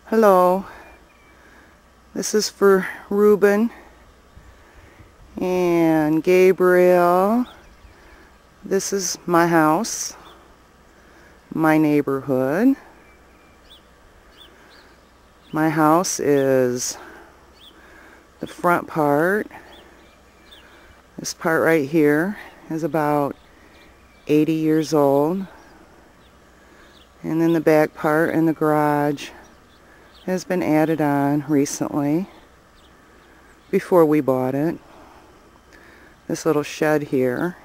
Hello, this is for Ruben and Gabriel. This is my house, my neighborhood. My house is the front part. This part right here is about 80 years old. And then the back part in the garage has been added on recently, before we bought it. This little shed here.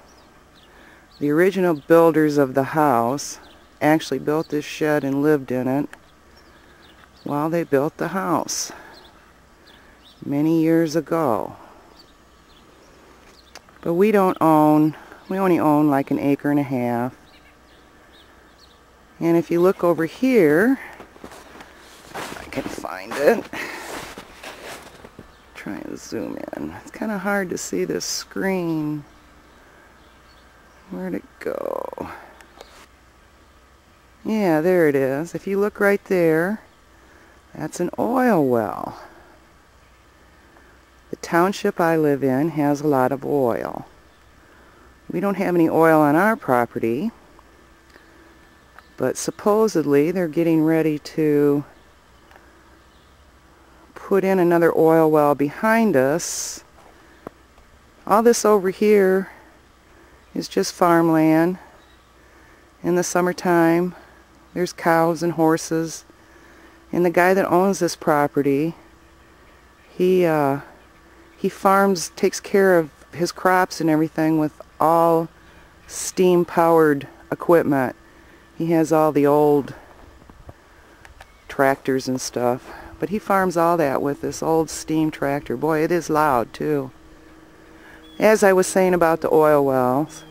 The original builders of the house actually built this shed and lived in it while they built the house many years ago. But we only own like an acre and a half. And if you look over here, I can find it. Try and zoom in. It's kind of hard to see this screen. Where'd it go? Yeah, there it is. If you look right there, that's an oil well. The township I live in has a lot of oil. We don't have any oil on our property, but supposedly they're getting ready to put in another oil well behind us. All this over here is just farmland. In the summertime, there's cows and horses. And the guy that owns this property, he farms, takes care of his crops and everything with all steam-powered equipment. He has all the old tractors and stuff. But he farms all that with this old steam tractor. Boy, it is loud, too. As I was saying about the oil wells,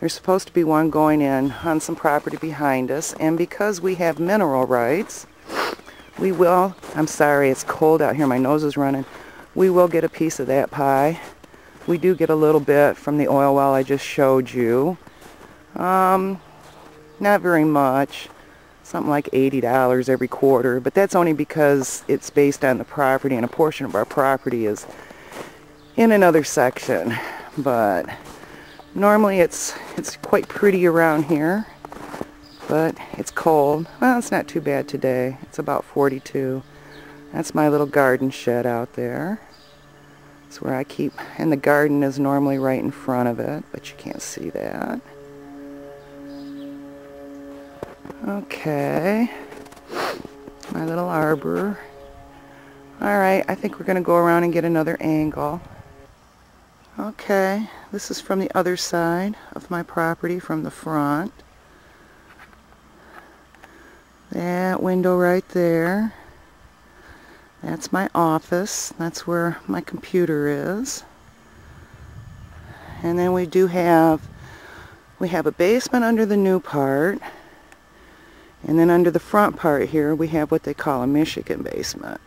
there's supposed to be one going in on some property behind us. And because we have mineral rights, we will, I'm sorry, it's cold out here, my nose is running. We will get a piece of that pie. We do get a little bit from the oil well I just showed you. Not very much. Something like $80 every quarter, but that's only because it's based on the property, and a portion of our property is in another section. But normally it's quite pretty around here, but it's cold. Well, it's not too bad today. It's about 42. That's my little garden shed out there. That's where I keep, and the garden is normally right in front of it, but you can't see that. Okay, my little arbor. Alright, I think we're going to go around and get another angle. Okay, this is from the other side of my property, from the front. That window right there, that's my office. That's where my computer is. And then we have a basement under the new part. And then under the front part here, we have what they call a Michigan basement.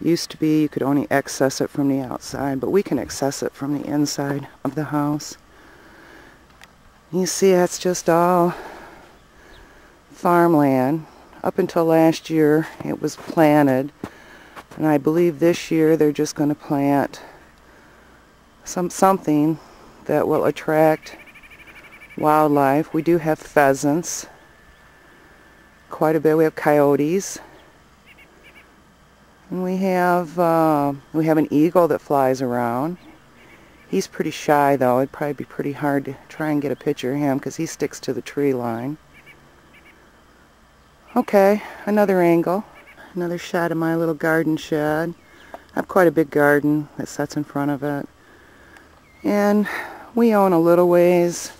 Used to be you could only access it from the outside, but we can access it from the inside of the house. You see, that's just all farmland. Up until last year, it was planted. And I believe this year they're just going to plant something that will attract wildlife. We do have pheasants. Quite a bit. We have coyotes, and we have an eagle that flies around. He's pretty shy, though. It'd probably be pretty hard to try and get a picture of him because he sticks to the tree line. Okay, another angle, another shot of my little garden shed. I have quite a big garden that sits in front of it, and we own a little ways.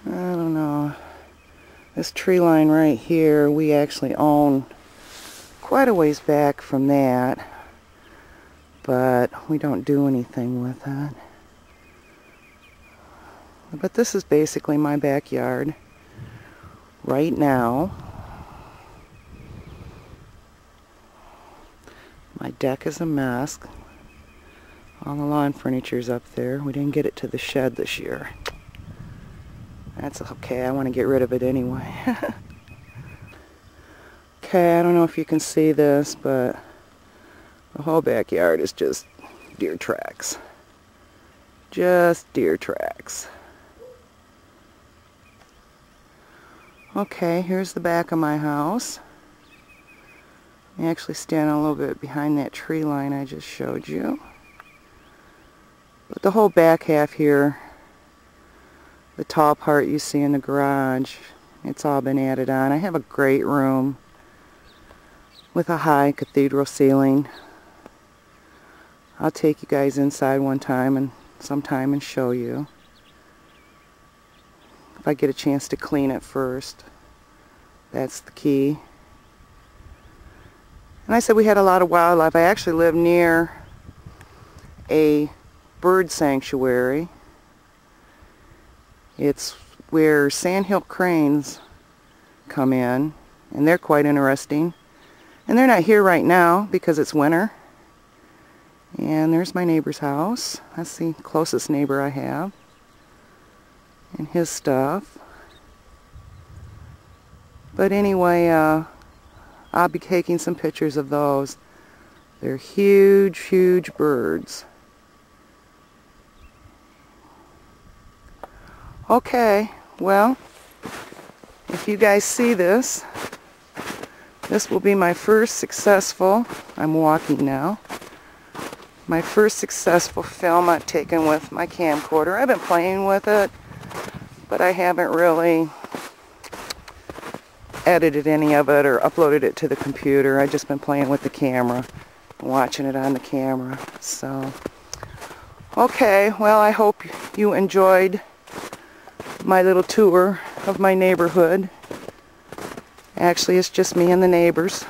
I don't know. This tree line right here, we actually own quite a ways back from that, but we don't do anything with it. But this is basically my backyard right now. My deck is a mess. All the lawn furniture's up there. We didn't get it to the shed this year. That's okay, I want to get rid of it anyway. Okay, I don't know if you can see this, but the whole backyard is just deer tracks. Just deer tracks. Okay, here's the back of my house. I actually stand a little bit behind that tree line I just showed you. But the whole back half here, the tall part you see in the garage, it's all been added on. I have a great room with a high cathedral ceiling. I'll take you guys inside sometime and show you. If I get a chance to clean it first. That's the key. And I said we had a lot of wildlife. I actually live near a bird sanctuary. It's where sandhill cranes come in, and they're quite interesting. And they're not here right now because it's winter. And there's my neighbor's house. That's the closest neighbor I have. And his stuff. But anyway, I'll be taking some pictures of those. They're huge, huge birds. Okay, well, if you guys see this, this will be my first successful, I'm walking now, my first successful film I've taken with my camcorder. I've been playing with it, but I haven't really edited any of it or uploaded it to the computer. I've just been playing with the camera, watching it on the camera. So, okay, well, I hope you enjoyed my little tour of my neighborhood. Actually, it's just me and the neighbors.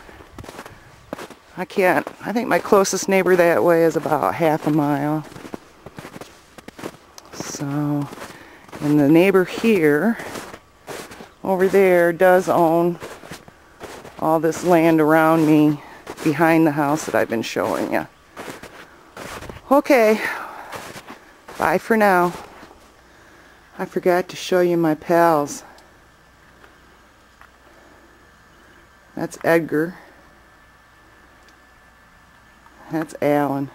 I think my closest neighbor that way is about half a mile. So, and the neighbor here, over there, does own all this land around me behind the house that I've been showing you. Okay, bye for now. I forgot to show you my pals. That's Edgar. That's Alan.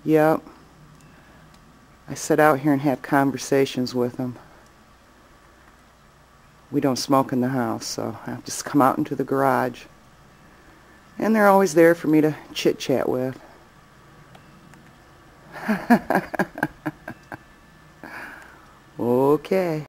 Yep. I sit out here and have conversations with them. We don't smoke in the house, so I have to come out into the garage. And they're always there for me to chit-chat with. Okay.